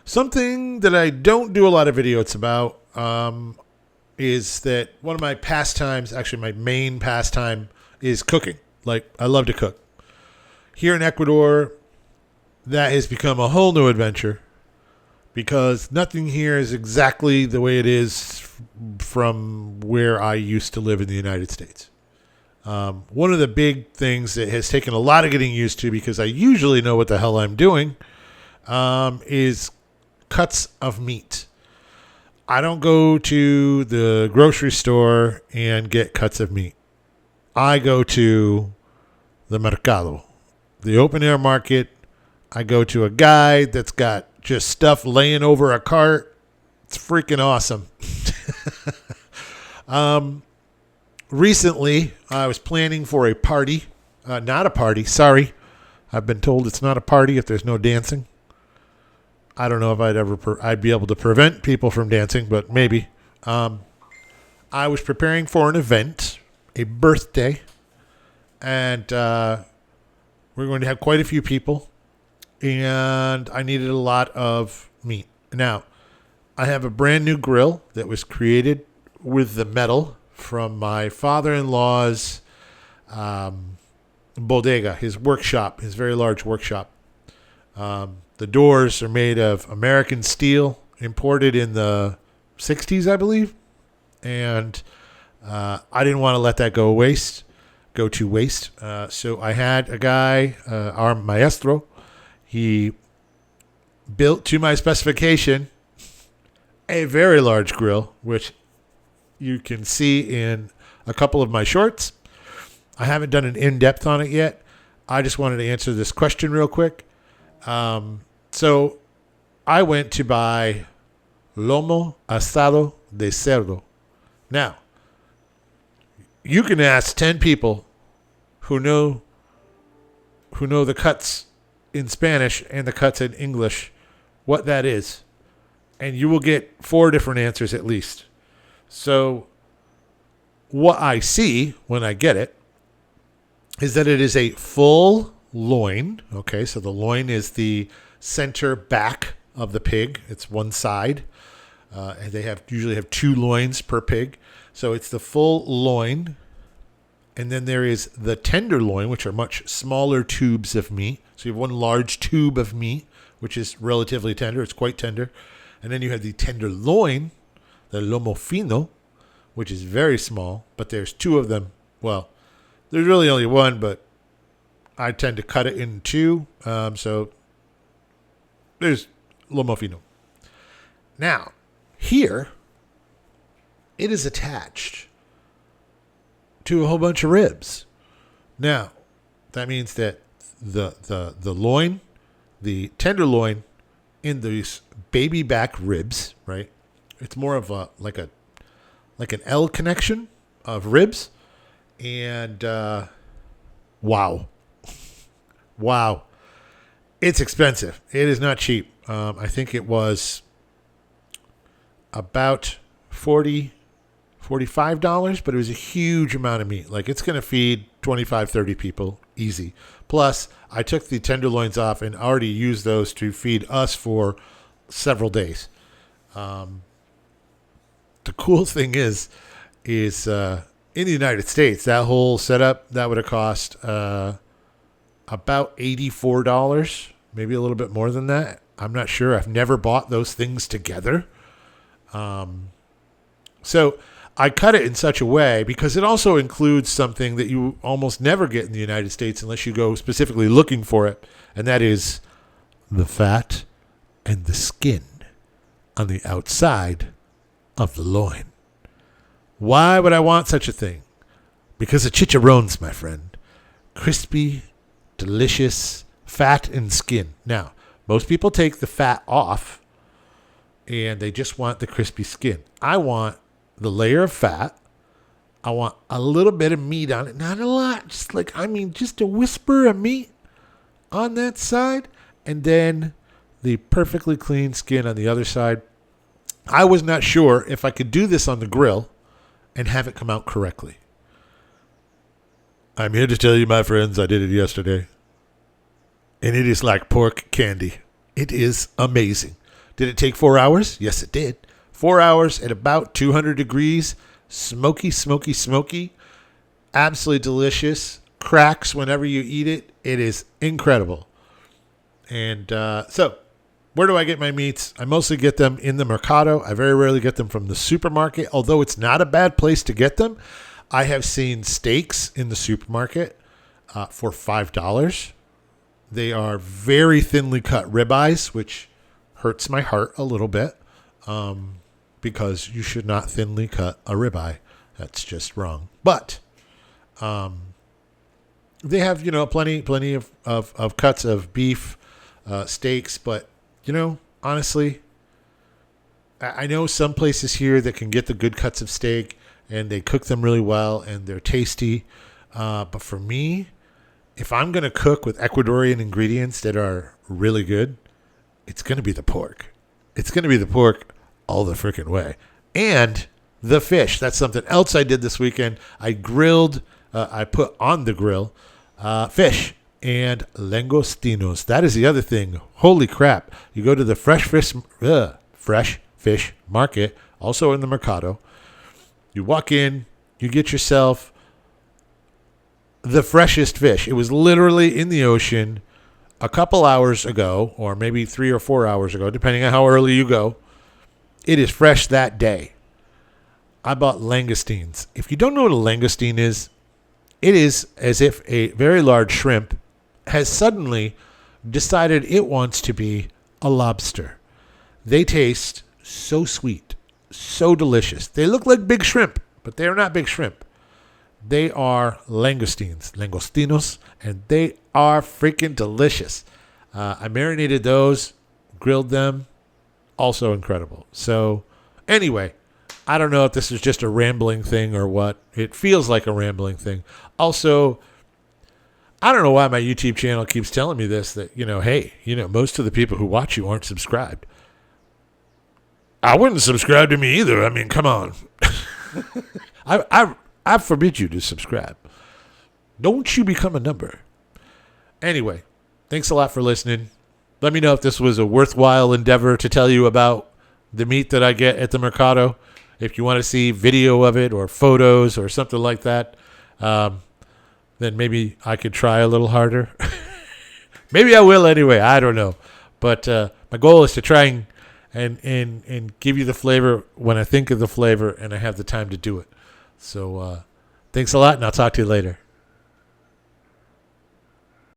Something that I don't do a lot of videos about is that one of my pastimes, actually my main pastime, is cooking. Like, I love to cook. Here in Ecuador, that has become a whole new adventure because nothing here is exactly the way it is from where I used to live in the United States. One of the big things that has taken a lot of getting used to, because I usually know what the hell I'm doing, is cuts of meat. I don't go to the grocery store and get cuts of meat. I go to the mercado, the open air market. I go to a guy that's got just stuff laying over a cart. It's freaking awesome. Recently, I was planning for a party. Not a party, sorry. I've been told it's not a party if there's no dancing. I don't know if I'd be able to prevent people from dancing, but maybe. I was preparing for an event, a birthday, and we're going to have quite a few people, and I needed a lot of meat. Now, I have a brand new grill that was created with the metal from my father-in-law's bodega, his workshop, his very large workshop. The doors are made of American steel, imported in the 60s, I believe. And I didn't want to let that go to waste. So I had a guy, our maestro, he built to my specification a very large grill, which you can see in a couple of my shorts. I haven't done an in-depth on it yet. I just wanted to answer this question real quick. So I went to buy Lomo asado de cerdo. Now, you can ask 10 people who know the cuts in Spanish and the cuts in English what that is, and you will get 4 different answers at least. So what I see when I get it is that it is a full loin. Okay, so the loin is the center back of the pig. It's one side. And they usually have 2 loins per pig. So it's the full loin. And then there is the tenderloin, which are much smaller tubes of meat. So you have one large tube of meat, which is relatively tender. It's quite tender. And then you have the tenderloin, the lomo fino, which is very small. But there's 2 of them. Well, there's really only one, but I tend to cut it in 2. So there's lomo fino. Now, here, it is attached to a whole bunch of ribs. Now, that means that the loin, the tenderloin, in these Babyback ribs, right? It's more of like an L connection of ribs, and wow, it's expensive. It is not cheap. I think it was about $45, but it was a huge amount of meat. Like, it's going to feed 25, 30 people easy. Plus, I took the tenderloins off and already used those to feed us for several days. The cool thing is in the United States, that whole setup, that would have cost about $84, maybe a little bit more than that. I'm not sure. I've never bought those things together. So I cut it in such a way because it also includes something that you almost never get in the United States unless you go specifically looking for it, and that is the fat and the skin on the outside of the loin. Why would I want such a thing? Because of chicharrones, my friend. Crispy, delicious, fat and skin. Now, most people take the fat off and they just want the crispy skin. I want the layer of fat. I want a little bit of meat on it. Not a lot. Just a whisper of meat on that side. And then the perfectly clean skin on the other side. I was not sure if I could do this on the grill and have it come out correctly. I'm here to tell you, my friends, I did it yesterday. And it is like pork candy. It is amazing. Did it take 4 hours? Yes, it did. 4 hours at about 200 degrees. Smoky, smoky, smoky. Absolutely delicious. Cracks whenever you eat it. It is incredible. And so, where do I get my meats? I mostly get them in the mercado. I very rarely get them from the supermarket, although it's not a bad place to get them. I have seen steaks in the supermarket for $5. They are very thinly cut ribeyes, which hurts my heart a little bit because you should not thinly cut a ribeye. That's just wrong. But they have, plenty of cuts of beef, steaks. But, honestly, I know some places here that can get the good cuts of steak and they cook them really well and they're tasty. But for me, if I'm going to cook with Ecuadorian ingredients that are really good, it's going to be the pork. It's going to be the pork all the freaking way. And the fish. That's something else I did this weekend. I grilled, I put on the grill fish and langostinos. That is the other thing. Holy crap. You go to the fresh fish market, also in the mercado. You walk in, you get yourself the freshest fish. It was literally in the ocean a couple hours ago, or maybe 3 or 4 hours ago, depending on how early you go. It is fresh that day. I bought langoustines. If you don't know what a langoustine is, it is as if a very large shrimp has suddenly decided it wants to be a lobster. They taste so sweet, so delicious. They look like big shrimp, but they are not big shrimp. They are langostinos, and they are freaking delicious. I marinated those, grilled them, also incredible. So anyway, I don't know if this is just a rambling thing or what. It feels like a rambling thing. Also, I don't know why my YouTube channel keeps telling me this, that, hey, most of the people who watch you aren't subscribed. I wouldn't subscribe to me either. I mean, come on. I forbid you to subscribe. Don't you become a number. Anyway, thanks a lot for listening. Let me know if this was a worthwhile endeavor to tell you about the meat that I get at the mercado. If you want to see video of it or photos or something like that, then maybe I could try a little harder. Maybe I will anyway. I don't know. But my goal is to try and give you the flavor when I think of the flavor and I have the time to do it. So thanks a lot, and I'll talk to you later.